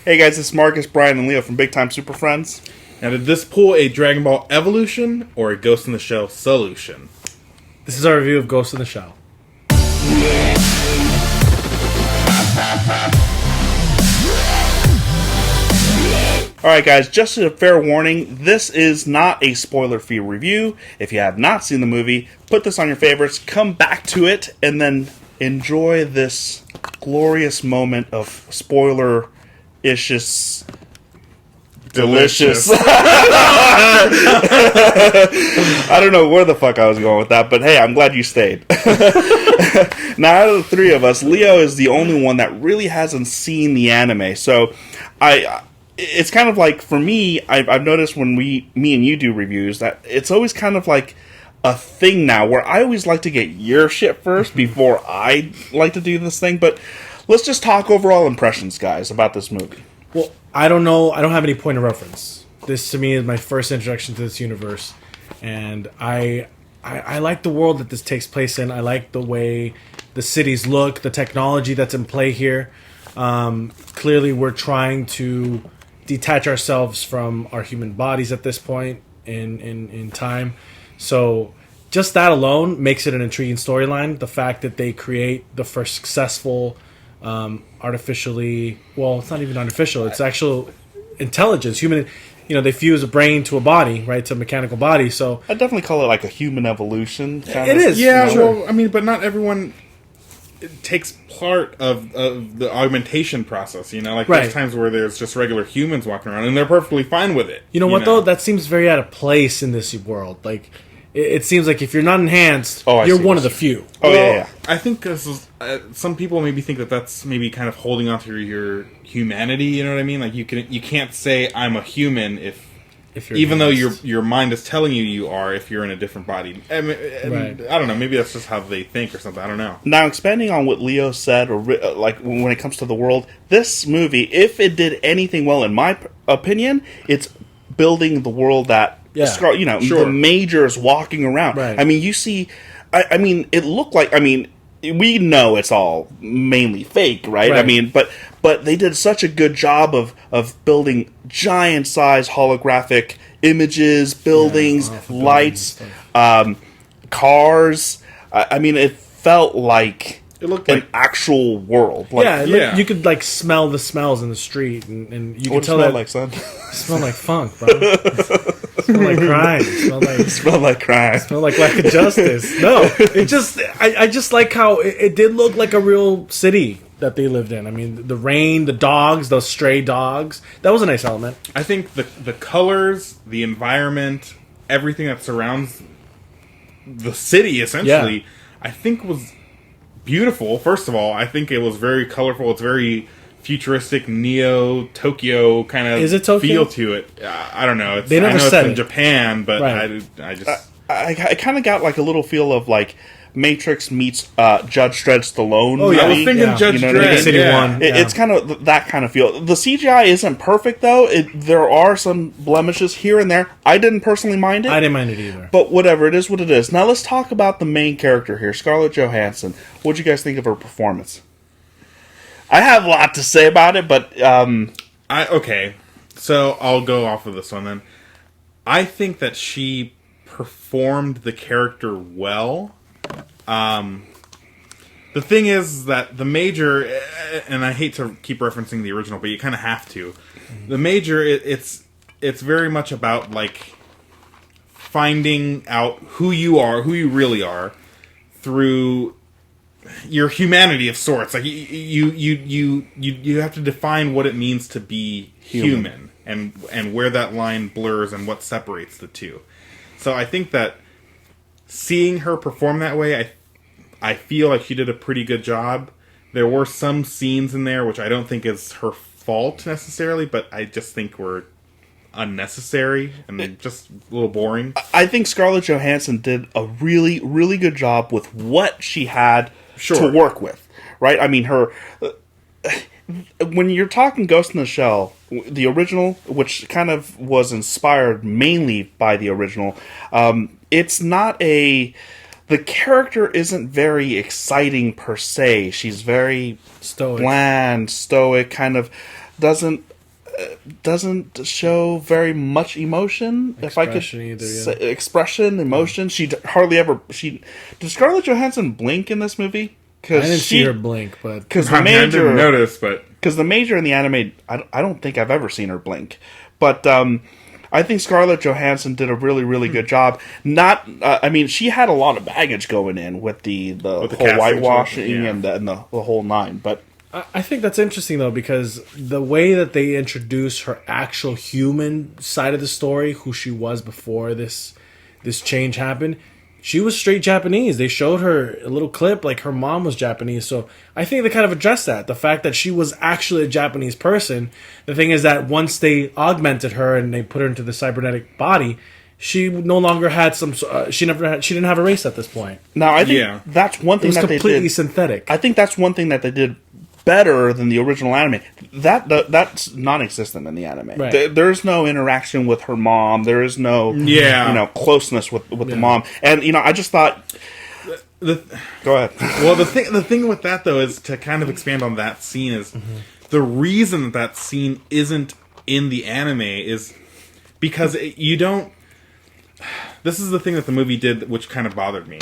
Hey guys, it's Marcus, Brian, and Leo from Big Time Super Friends. Now, did this pull a Dragon Ball Evolution or a Ghost in the Shell solution? This is our review of Ghost in the Shell. Alright guys, just a fair warning, this is not a spoiler-free review. If you have not seen the movie, put this on your favorites, come back to it, and then enjoy this glorious moment of spoiler-ishness. Delicious. I don't know where the fuck I was going with that, but hey, I'm glad you stayed. Now, out of the three of us, Leo is the only one that really hasn't seen the anime, so it's kind of like, for me, I've noticed when me and you do reviews, that it's always kind of like a thing now, where I always like to get your shit first before I like to do this thing, but let's just talk overall impressions, guys, about this movie. Well, I don't know. I don't have any point of reference. This, to me, is my first introduction to this universe, and I like the world that this takes place in. I like the way the cities look, the technology that's in play here. Clearly, we're trying to detach ourselves from our human bodies at this point in time. So just that alone makes it an intriguing storyline. The fact that they create the first successful artificially, well, it's not even artificial, it's actual intelligence, human, they fuse a brain to a body, right, to a mechanical body. So I'd definitely call it like a human evolution kind it of. is, Yeah, sure. well, I mean, but not everyone takes part of the augmentation process, like Right. There's times where there's just regular humans walking around and they're perfectly fine with it. You know what, though? That seems very out of place in this world. Like, it seems like if you're not enhanced, you're one of the few. Oh, yeah. I think this is, some people maybe think that that's maybe kind of holding on to your humanity. You know what I mean? Like you can't say I'm a human if you're even enhanced. though your mind is telling you are, if you're in a different body. Right. I don't know. Maybe that's just how they think or something. I don't know. Now, expanding on what Leo said, or like when it comes to the world, this movie, if it did anything well, in my opinion, it's building the world that Sure. the majors walking around. Right. I mean, you see, I mean, it looked like, we know it's all mainly fake, right? I mean, but they did such a good job of building giant size holographic images, buildings, lights, cars. I mean, it felt like It looked an like actual world. Like, You could smell the smells in the street, and you could tell smell that like, son? smell like funk, bro. Smell like crime. Smell like crime. Smell like lack of justice. No, it just I just like how it did look like a real city that they lived in. I mean, the rain, the dogs, those stray dogs. That was a nice element. I think the colors, the environment, everything that surrounds the city, essentially, I think was beautiful. First of all, I think it was very colorful. It's very futuristic, Neo-Tokyo kind of Is it Tokyo? feel to it. I don't know. They never I know said it's in it. Japan, but Right. I just... I kind of got like a little feel of like Matrix meets Judge Dredd Stallone. Oh, yeah. I was movie. thinking Yeah. Judge You know what I Dredd. mean? City yeah. One. It's kind of that kind of feel. The CGI isn't perfect, though. There are some blemishes here and there. I didn't personally mind it. I didn't mind it either. But whatever, it is what it is. Now let's talk about the main character here, Scarlett Johansson. What'd you guys think of her performance? I have a lot to say about it, but... Okay, so I'll go off of this one then. I think that she performed the character well. The thing is that the major, and I hate to keep referencing the original, but you kind of have to. The major, it's very much about like finding out who you are, who you really are, through your humanity of sorts. Like you have to define what it means to be human and where that line blurs and what separates the two. So I think that seeing her perform that way, I feel like she did a pretty good job. There were some scenes in there which I don't think is her fault necessarily, but I just think were unnecessary and just a little boring. I think Scarlett Johansson did a really, really good job with what she had to work with, right? I mean, her... when you're talking Ghost in the Shell, the original, which kind of was inspired mainly by the original, it's not a... The character isn't very exciting per se. She's very Stoic. bland, stoic, kind of... doesn't show very much emotion. If I could say, expression, emotion. She hardly ever. Does Scarlett Johansson blink in this movie? I didn't see her blink, but because I didn't notice, but because the Major in the anime, I don't think I've ever seen her blink. But I think Scarlett Johansson did a really, really good job. Not, I mean, she had a lot of baggage going in with the whole whitewashing and the whole nine. But I think that's interesting though, because the way that they introduce her actual human side of the story, who she was before this change happened. She was straight Japanese. They showed her a little clip, like her mom was Japanese. So I think they kind of addressed that. The fact that she was actually a Japanese person. The thing is that once they augmented her and they put her into the cybernetic body, she no longer had she didn't have a race at this point. Now, I think that's one thing that they did. It was completely synthetic. I think that's one thing that they did better than the original anime. That's non-existent in the anime. Right. There's no interaction with her mom. There is no closeness with the mom. And I just thought. Go ahead. Well, the thing with that though is to kind of expand on that scene is the reason that scene isn't in the anime is because you don't. This is the thing that the movie did, which kind of bothered me.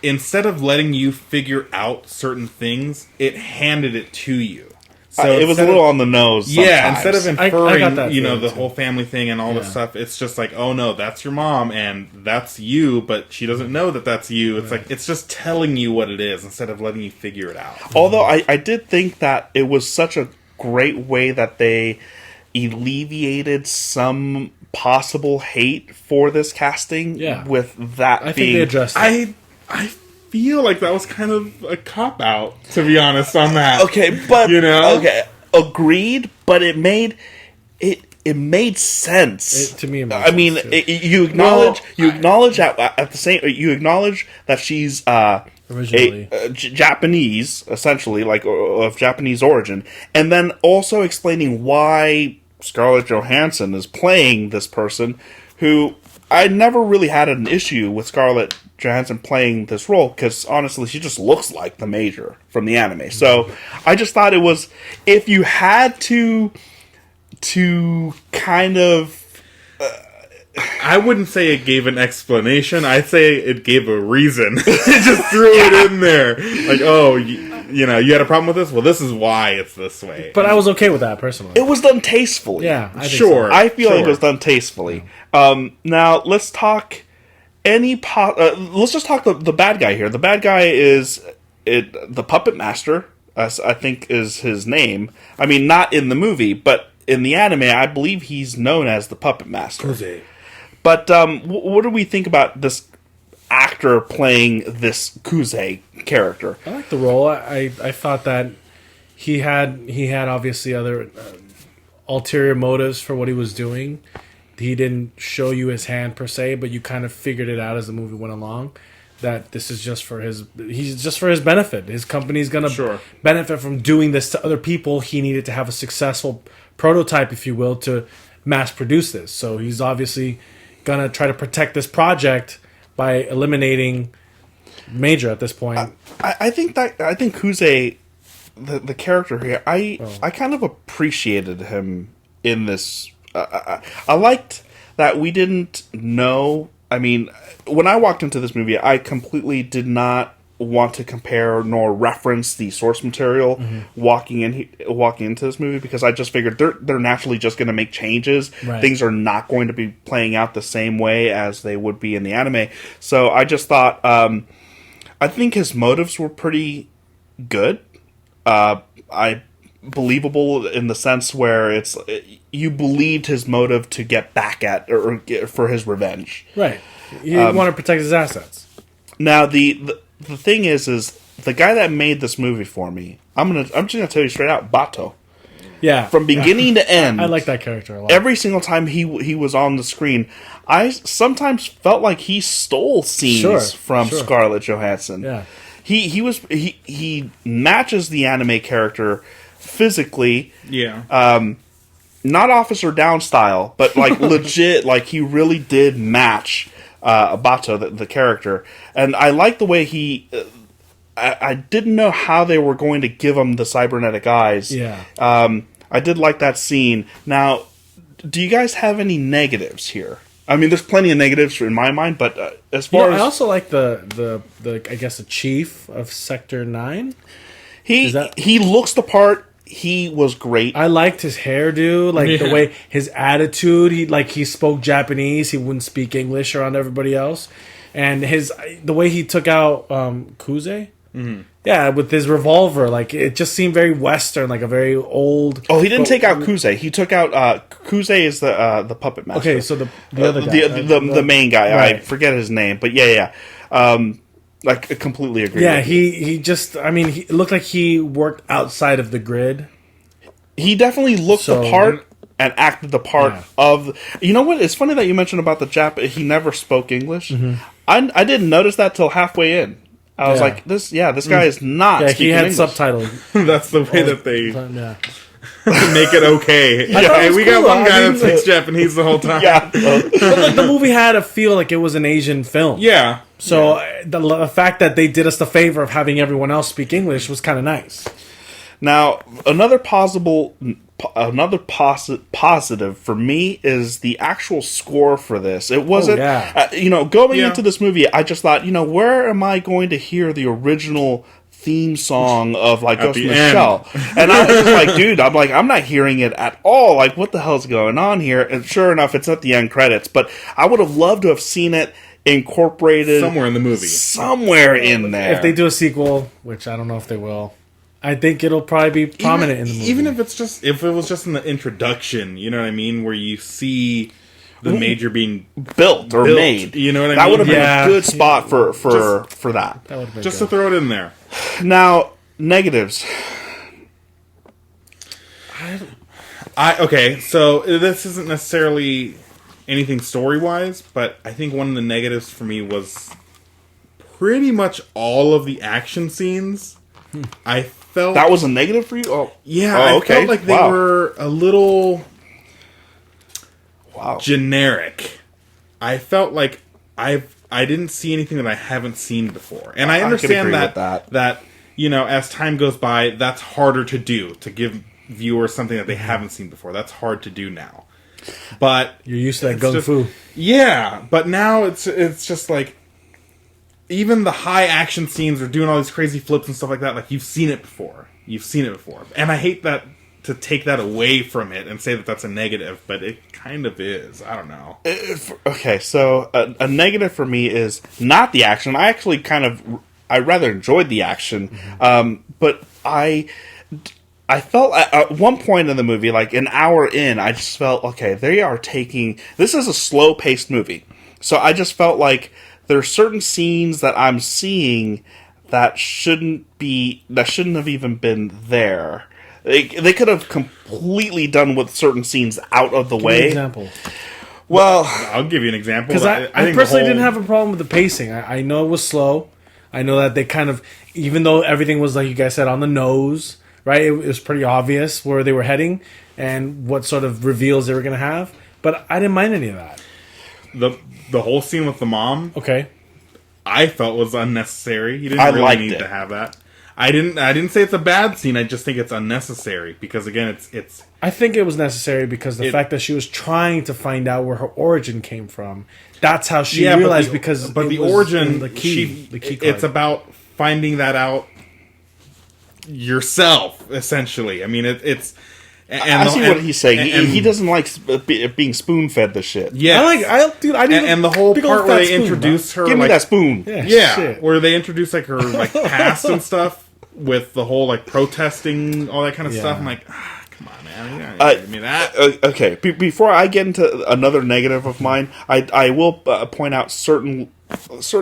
Instead of letting you figure out certain things, it handed it to you. So it was a little on the nose. Yeah, instead of inferring, the whole family thing and all this stuff, it's just like, oh no, that's your mom and that's you, but she doesn't know that that's you. It's like it's just telling you what it is instead of letting you figure it out. Although I did think that it was such a great way that they alleviated some possible hate for this casting. Yeah. With that, I think they addressed it. I feel like that was kind of a cop-out, to be honest, on that. Okay, but okay, agreed. But it made sense. To me, it made I mean, you acknowledge you acknowledge that she's originally Japanese, essentially, like of Japanese origin, and then also explaining why Scarlett Johansson is playing this person who. I never really had an issue with Scarlett Johansson playing this role because honestly, she just looks like the Major from the anime. So I just thought it was if you had to kind of. I wouldn't say it gave an explanation. I'd say it gave a reason. It just threw it in there, like, oh, you had a problem with this. Well, this is why it's this way. But I was okay with that personally. It was done tastefully. Yeah, I think sure. so. I feel like it was done tastefully. Now let's talk. Let's just talk the bad guy here. The bad guy is the Puppet Master. I think is his name. I mean, not in the movie, but in the anime, I believe he's known as the Puppet Master. Kuze. But what do we think about this actor playing this Kuze character? I like the role. I thought that he had obviously other ulterior motives for what he was doing. He didn't show you his hand per se, but you kind of figured it out as the movie went along. That this is just for his benefit. His company's gonna benefit from doing this to other people. He needed to have a successful prototype, if you will, to mass produce this. So he's obviously gonna try to protect this project by eliminating Major at this point. I think Kuze, the character here, I kind of appreciated him in this. I liked that we didn't know. I mean, when I walked into this movie, I completely did not want to compare nor reference the source material walking into this movie because I just figured they're naturally just going to make changes. Right. Things are not going to be playing out the same way as they would be in the anime. So I just thought, I think his motives were pretty good. Believable in the sense where you believed his motive to get back at or for his revenge. Right. He didn't want to protect his assets. Now the thing is the guy that made this movie for me. I'm just gonna tell you straight out, Bato. Yeah. From beginning to end, I like that character a lot. Every single time he was on the screen, I sometimes felt like he stole scenes from Scarlett Johansson. Yeah. He matches the anime character physically. Yeah. Not Officer Down style, but like legit, like he really did match Bato, the character. And I like the way he... I didn't know how they were going to give him the cybernetic eyes. Yeah. I did like that scene. Now, do you guys have any negatives here? I mean, there's plenty of negatives in my mind, but as far as... I also like the I guess, the chief of Sector 9. He looks the part. He was great. I liked his hairdo, the way his attitude. He spoke Japanese. He wouldn't speak English around everybody else, and the way he took out Kuze. Mm-hmm. Yeah, with his revolver, it just seemed very Western, like a very old. Oh, he didn't take out Kuze. He took out Kuze is the puppet master. Okay, so the other guy, the main guy. Right. I forget his name, but yeah. I completely agree. Yeah, he just. I mean, it looked like he worked outside of the grid. He definitely looked the part and acted the part of. You know what? It's funny that you mentioned about the Jap. He never spoke English. Mm-hmm. I didn't notice that till halfway in. I was like, this guy is not. Yeah, speaking English. Subtitles. That's the way that they make it okay. Yeah, we got one guy that speaks Japanese the whole time. Yeah, but the movie had to feel like it was an Asian film. Yeah. So the fact that they did us the favor of having everyone else speak English was kind of nice. Now, another positive for me is the actual score for this. It wasn't, going into this movie, I just thought, where am I going to hear the original theme song of Ghost in the Shell? And I was just like, dude, I'm not hearing it at all. Like, what the hell's going on here? And sure enough, it's at the end credits. But I would have loved to have seen it incorporated somewhere in the movie, somewhere in there. If they do a sequel, which I don't know if they will. I think it'll probably be prominent in the movie. Even if it was just in the introduction, you know what I mean, where you see the Major being built or made. You know what I mean? That would have been a good spot for that. That would have been just good. to throw it in there. Now, negatives. Okay, so this isn't necessarily anything story-wise, but I think one of the negatives for me was pretty much all of the action scenes. I felt that was a negative for you. I felt like they were a little generic. I felt like I didn't see anything that I haven't seen before, and I understand that as time goes by, that's harder to do, to give viewers something that they haven't seen before. That's hard to do now. But you're used to that gung fu. Yeah, but now it's just like, even the high action scenes are doing all these crazy flips and stuff like that. Like, you've seen it before. And I hate that, to take that away from it and say that that's a negative, but it kind of is. I don't know. Okay, so a negative for me is not the action. I actually I rather enjoyed the action, but I felt at one point in the movie, like an hour in, I just felt, okay, they are taking... This is a slow-paced movie. So I just felt like there are certain scenes that I'm seeing that shouldn't have even been there. They could have completely done with certain scenes out of the way. Give me an example. Well, I'll give you an example. Because I personally didn't have a problem with the pacing. I know it was slow. I know that they kind of... Even though everything was, like you guys said, on the nose... Right, it was pretty obvious where they were heading and what sort of reveals they were going to have, but I didn't mind any of that. The whole scene with the mom, I felt was unnecessary. You didn't really need to have that. I didn't say it's a bad scene. I just think it's unnecessary because, again, it's. I think it was necessary because the fact that she was trying to find out where her origin came from. That's how she realized, because the origin, the key card. It's about finding that out yourself, essentially. I mean, it's. I see what he's saying. He doesn't like being spoon-fed the shit. Yeah, I need and the whole part where they introduce her, give me that spoon. Yeah, where they introduce like her past and stuff with the whole protesting, all that kind of stuff. I'm like, come on, man, give me that. Okay, before I get into another negative of mine, I will point out certain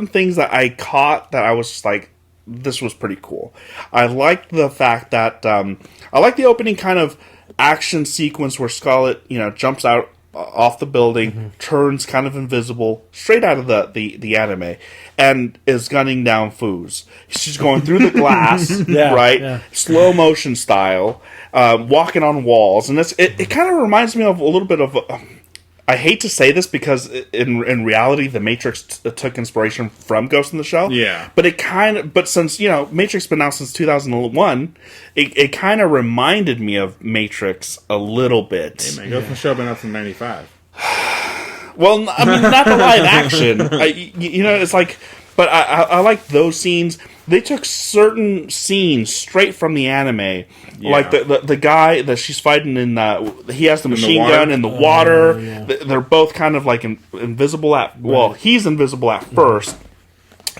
things that I caught that I was just like, this was pretty cool. I liked the fact that I like the opening kind of action sequence where Scarlett, jumps out off the building, turns kind of invisible, straight out of the anime, and is gunning down foos. She's going through the glass, right? Yeah. Slow motion style, walking on walls, and it kind of reminds me of a little bit of I hate to say this because in reality, The Matrix took inspiration from Ghost in the Shell. Yeah. But since, Matrix been out since 2001, it kind of reminded me of Matrix a little bit. Hey, man, Ghost in the Shell been out since 95. Well, I mean, not the live action. It's like... But I like those scenes. They took certain scenes straight from the anime. Yeah. Like the guy that she's fighting in, he has the machine gun in the water. Yeah. They're both kind of like invisible at... Well, he's invisible at first.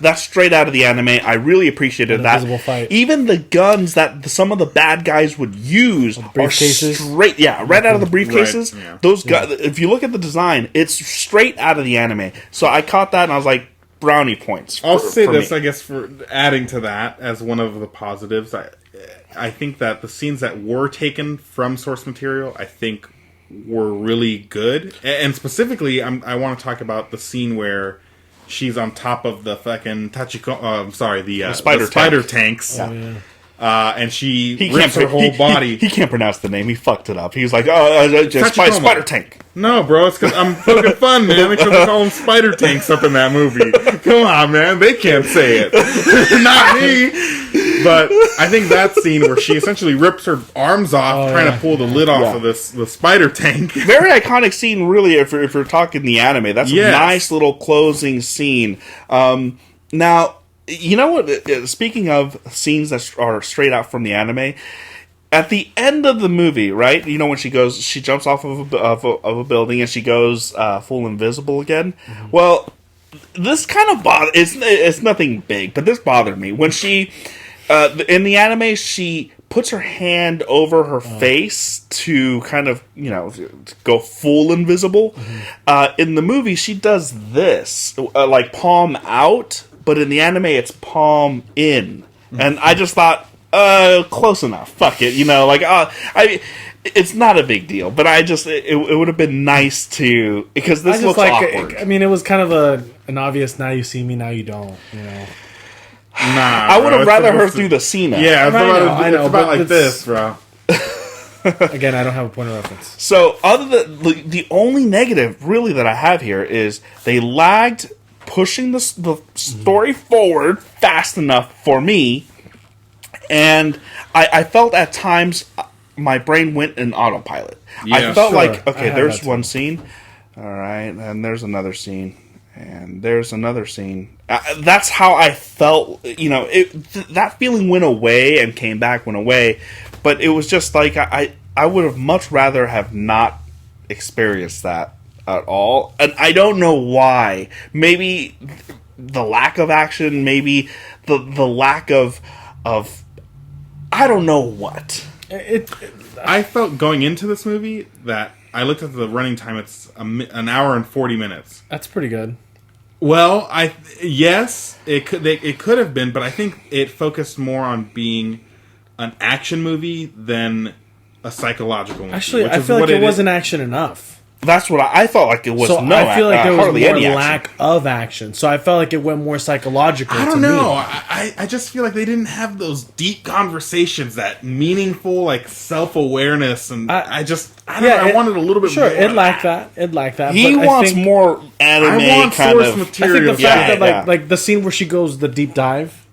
That's straight out of the anime. I really appreciated that. Fight. Even the guns that some of the bad guys would use are straight... Yeah, right out of the briefcases. Right, yeah. Those guys... If you look at the design, it's straight out of the anime. So I caught that and I was like... brownie points. I'll say this, I guess, for adding to that as one of the positives. I think that the scenes that were taken from source material, I think, were really good. And specifically, I want to talk about the scene where she's on top of the fucking the spider tanks. Yeah. And she rips her whole body. He can't pronounce the name. He fucked it up. He was like, spider tank. No, bro, it's because I'm poking fun, man. Because they call them spider tanks up in that movie. Come on, man. They can't say it. Not me. But I think that scene where she essentially rips her arms off trying to pull the lid off of the spider tank. Very iconic scene, really, if you're talking the anime. That's a nice little closing scene. Now... You know what? Speaking of scenes that are straight out from the anime, at the end of the movie, right? You know when she jumps off of a building and she goes full invisible again. Mm-hmm. Well, this kind of it's nothing big, but this bothered me when she in the anime she puts her hand over her face to kind of go full invisible. Mm-hmm. In the movie, she does this like palm out. But in the anime, it's palm in. And I just thought, close enough. Fuck it. It's not a big deal. But it would have been nice to... Because this looks awkward. It was kind of an obvious, now you see me, now you don't, Nah, I would have rather her do the Cena. Yeah, it's about like this, bro. Again, I don't have a point of reference. So, the only negative, really, that I have here is they lagged... pushing the story forward fast enough for me, and I felt at times my brain went in autopilot. Yeah, I felt like, okay, there's one scene, all right, and there's another scene, and there's another scene. That's how I felt. That feeling went away and came back, went away, but it was just like I would have much rather have not experienced that at all, and I don't know why. Maybe the lack of action, maybe the lack of I don't know what. I felt going into this movie that I looked at the running time. It's an hour and 40 minutes. That's pretty good. Well, yes, it could have been, but I think it focused more on being an action movie than a psychological movie. Actually, I feel like it wasn't action enough. That's what I felt like it was. So I feel like there was more lack of action. So I felt like it went more psychological. I don't know. I just feel like they didn't have those deep conversations, that meaningful like self-awareness, and I don't know. I wanted a little bit more. It lacked that. He wants more anime kind of material. I think the fact that like the scene where she goes the deep dive,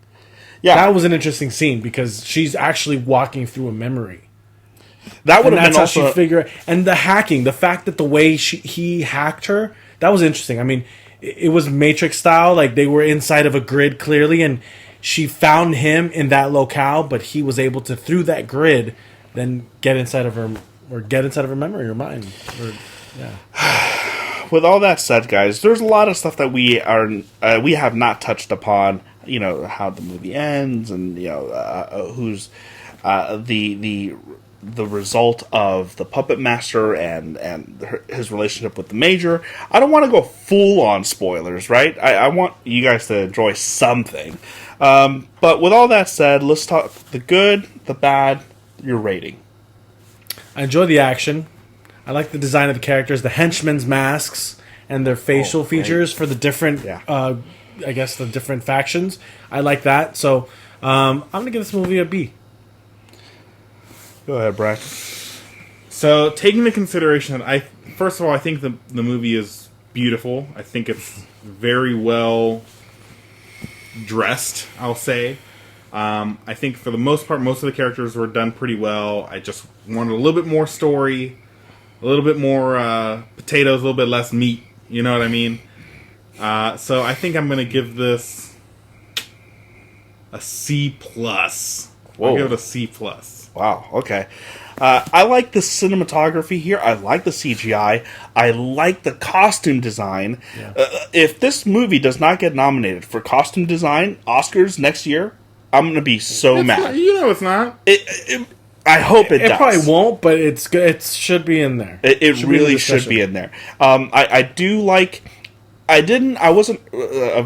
that was an interesting scene because she's actually walking through a memory. That would have been also... how she figured... And the hacking, the fact that the way he hacked her, that was interesting. I mean, it was Matrix style. Like, they were inside of a grid, clearly, and she found him in that locale, but he was able to, through that grid, then get inside of her memory or mind. With all that said, guys, there's a lot of stuff that we have not touched upon. How the movie ends, and who's the result of the puppet master and his relationship with the major. I don't want to go full on spoilers, right? I want you guys to enjoy something. But with all that said, let's talk the good, the bad, your rating. I enjoy the action. I like the design of the characters, the henchmen's masks, and their facial features for the different, I guess, the different factions. I like that. So I'm going to give this movie a B. Go ahead, Brian. So, taking into consideration that I first of all, I think the movie is beautiful. I think it's very well dressed, I'll say. I think for the most part, most of the characters were done pretty well. I just wanted a little bit more story, a little bit more potatoes, a little bit less meat. You know what I mean? So I think I'm going to give this a C+. I'll give it a C+. Wow, okay. I like the cinematography here. I like the CGI. I like the costume design. Yeah. If this movie does not get nominated for costume design Oscars next year, I'm going to be so mad. Not, you know it's not. I hope it does. It probably won't, but it's good. It should be in there. It really should be in there. I do like... I wasn't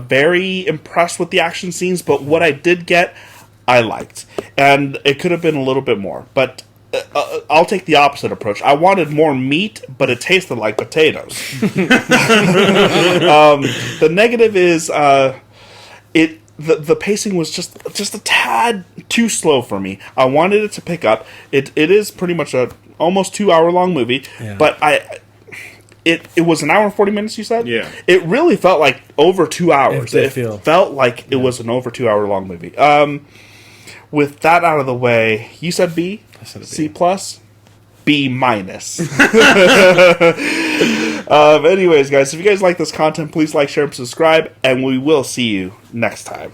very impressed with the action scenes, but what I did get, I liked. And it could have been a little bit more. But I'll take the opposite approach. I wanted more meat, but it tasted like potatoes. The negative is the pacing was just a tad too slow for me. I wanted it to pick up. It is pretty much a almost 2-hour long movie, but it was an hour and 40 minutes, you said? Yeah. It really felt like over 2 hours. It felt like it was an over 2-hour long movie. With that out of the way, you said B? I said a B. C+? B-. Anyways, guys, if you guys like this content, please like, share, and subscribe, and we will see you next time.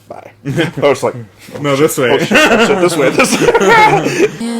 Bye. Oh, it's like... No, this way. This way.